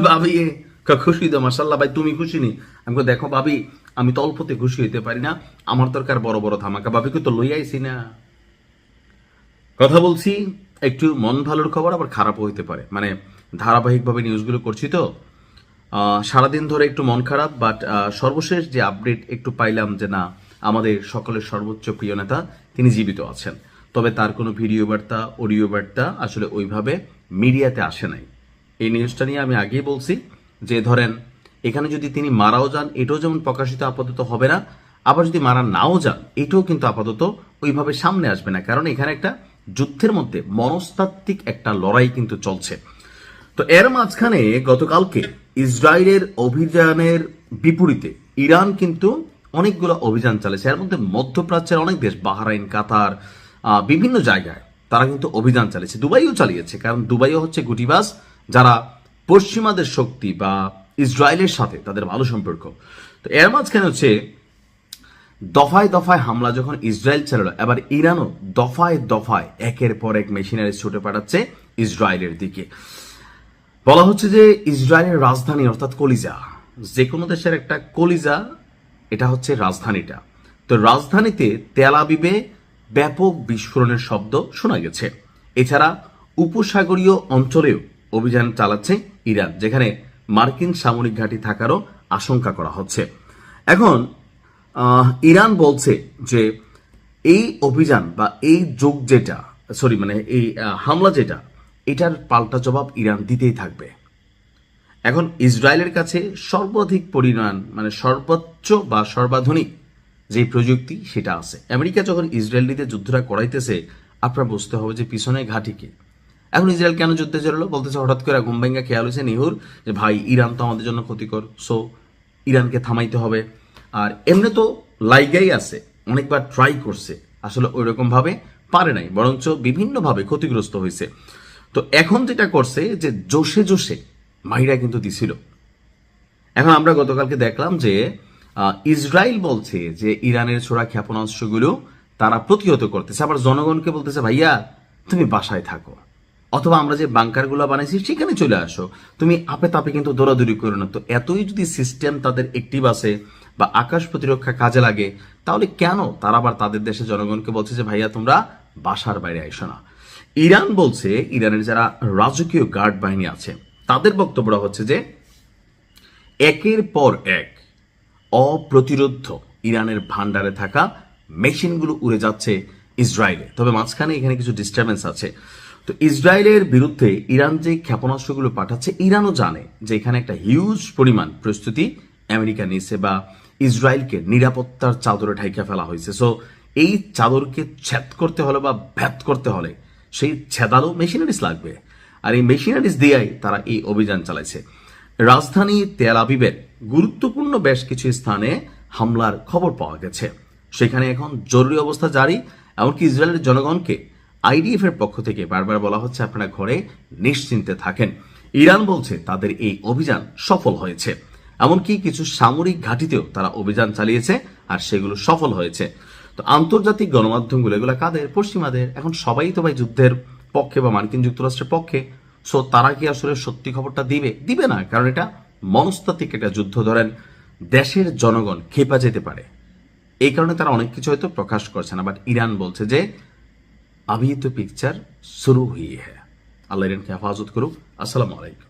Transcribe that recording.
ভাবি খুশি তো মাসাল্লাহ ভাই, তুমি খুশি নি? আমি দেখো ভাবি, আমি তো অল্পতে খুশি হইতে পারি না, আমার দরকার বড় বড় ধামাকা। ভাবিকে তো লই আইছি না। কথা বলছি একটু মন ভালোর খবর, আবার খারাপও হইতে পারে, মানে ধারাবাহিকভাবে নিউজগুলো করছি তো সারাদিন ধরে একটু মন খারাপ। বাট সর্বশেষ যে আপডেট একটু পাইলাম যে না, আমাদের সকলের সর্বোচ্চ প্রিয় নেতা তিনি জীবিত আছেন। তবে তার কোনো ভিডিও বার্তা, অডিও বার্তা আসলে ওইভাবে মিডিয়াতে আসে নাই। এই নিউজটা নিয়ে আমি আগেই বলছি যে ধরেন এখানে যদি তিনি মারাও যান, এটাও যেমন প্রকাশিত আপাতত হবে না, আবার যদি মারা নাও যান, এটাও কিন্তু আপাতত ওইভাবে সামনে আসবে না, কারণ এখানে একটা যুদ্ধের মধ্যে মনস্তাত্ত্বিক একটা লড়াই কিন্তু চলছে। তো এর মাঝখানে গতকালকে ইসরায়েলের অভিযানের বিপরীতে ইরান কিন্তু অনেকগুলো অভিযান চালিয়েছে। এর মধ্যে মধ্যপ্রাচ্যের অনেক দেশ, বাহরাইন, কাতার, বিভিন্ন জায়গায় তারা কিন্তু অভিযান চালিয়েছে। দুবাইও চালিয়েছে, কারণ দুবাইও হচ্ছে গুটিবাস, যারা পশ্চিমাদের শক্তি বা ইসরায়েলের সাথে তাদের ভালো সম্পর্ক। তো এর মাঝখানে হচ্ছে দফায় দফায় হামলা যখন ইসরায়েল চালালো, এবার ইরানও দফায় দফায় একের পর এক মেশিনারি ছুটে পাঠাচ্ছে ইসরায়েলের দিকে। বলা হচ্ছে যে ইসরায়েলের রাজধানী অর্থাৎ কলিজা, যে কোনো দেশের একটা কলিজা, এটা হচ্ছে রাজধানীটা। তো রাজধানীতে তেল আবিবে ব্যাপক বিস্ফোরণের শব্দ শোনা গেছে। এছাড়া উপসাগরীয় অঞ্চলেও অভিযান চালাচ্ছে ইরান, যেখানে মার্কিন সামরিক ঘাঁটি থাকারও আশঙ্কা করা হচ্ছে। এখন ইরান বলছে যে এই অভিযান বা এই যোগ যেটা, মানে এই হামলা যেটা, এটার পাল্টা জবাব ইরান দিতেই থাকবে। এখন ইসরায়েলের কাছে সর্বাধিক পরিমাণ, মানে সর্বোচ্চ বা সর্বাধুনিক যে প্রযুক্তি সেটা আছে। আমেরিকা যখন ইসরায়েলিদের যুদ্ধটা করাইতেছে, আপনার বুঝতে হবে যে পিছনে ঘাঁটিকে। এখন ইসরায়েল কেন যুদ্ধে জড়ালো? বলতেছে হঠাৎ করে ঘুম ভাঙ্গা খেয়াল হয়েছে নিহুর যে ভাই ইরান তো আমাদের জন্য ক্ষতিকর, সো ইরানকে থামাইতে হবে। আর এমনি তো লাইগাই আছে, অনেকবার ট্রাই করছে, আসলে ওই রকম ভাবে পারে নাই, বরঞ্চ বিভিন্নভাবে ক্ষতিগ্রস্ত হয়েছে। তো এখন যেটা করছে যে জোশে জোশে মাইরা কিন্তু দিছিল। এখন আমরা গতকালকে দেখলাম যে ইসরায়েল বলছে যে ইরানের ছোড়া ক্ষেপণাস্ত্রগুলো তারা প্রতিহত করতেছে, আবার জনগণকে বলতেছে ভাইয়া তুমি বাসায় থাকো, অথবা আমরা যে বাংকারগুলো বানাইছি সেখানে চলে আসো, তুমি আপে তাপে কিন্তু দৌড়াদৌড়ি করো না। তো এতই যদি সিস্টেম তাদের অ্যাক্টিভ আছে বা আকাশ প্রতিরক্ষা কাজে লাগে, তাহলে কেন তারা আবার তাদের দেশে জনগণকে বলছে যে ভাইয়া তোমরা বাসার বাইরে আইসো না? ইরান বলছে, ইরানের যারা রাজকীয় গার্ড বাহিনী আছে তাদের বক্তব্যটা হচ্ছে যে একের পর এক অপ্রতিরোধ ইরানের ভান্ডারে থাকা মেশিনগুলো উড়ে যাচ্ছে ইসরায়েলে। তবে মাঝখানে এখানে কিছু ডিস্টারবেন্স আছে। তো ইসরায়েলের বিরুদ্ধে ইরান যে ক্ষেপণাস্ত্রগুলো পাঠাচ্ছে, ইরানও জানে যে এখানে একটা হিউজ পরিমাণ প্রস্তুতি আমেরিকা নিয়েছে বা ইসরায়েলকে নিরাপত্তার চাদরে ঢাইকা ফেলা হয়েছে। সো এই চাদরকে ছেদ করতে হলে বা ভেদ করতে হলে সেই ছেদালো মেশিনারিজ লাগবে, আর এই মেশিনারিজ দিয়েই তারা এই অভিযান চালাইছে। রাজধানী তেল আবিবের গুরুত্বপূর্ণ বেশ কিছু স্থানে হামলার খবর পাওয়া গেছে, সেখানে এখন জরুরি অবস্থা জারি। এমনকি ইসরায়েলের জনগণকে আইডিএফ এর পক্ষ থেকে বারবার বলা হচ্ছে আপনারা ঘরে নিশ্চিন্তে থাকেন। ইরান বলছে তাদের এই অভিযান সফল হয়েছে, এমনকি কিছু সামরিক ঘাঁটিতেও তারা অভিযান চালিয়েছে আর সেগুলো সফল হয়েছে। তো আন্তর্জাতিক গণমাধ্যমগুলো এগুলো কাদের? পশ্চিমাদের। এখন সবাই তো ভাই যুদ্ধের পক্ষে বা মার্কিন যুক্তরাষ্ট্রের পক্ষে। সো তারা কি আসলে সত্যি খবরটা দিবে? দিবে না, কারণ এটা মনস্তাত্ত্বিক একটা যুদ্ধ। ধরেন দেশের জনগণ খেপা যেতে পারে, এই কারণে তারা অনেক কিছু হয়তো প্রকাশ করছে না। বাট ইরান বলছে যে अभी तो पिक्चर शुरू हुई है। अल्लाह इनकी हिफाजत करो। अस्सलाम वालेकुम।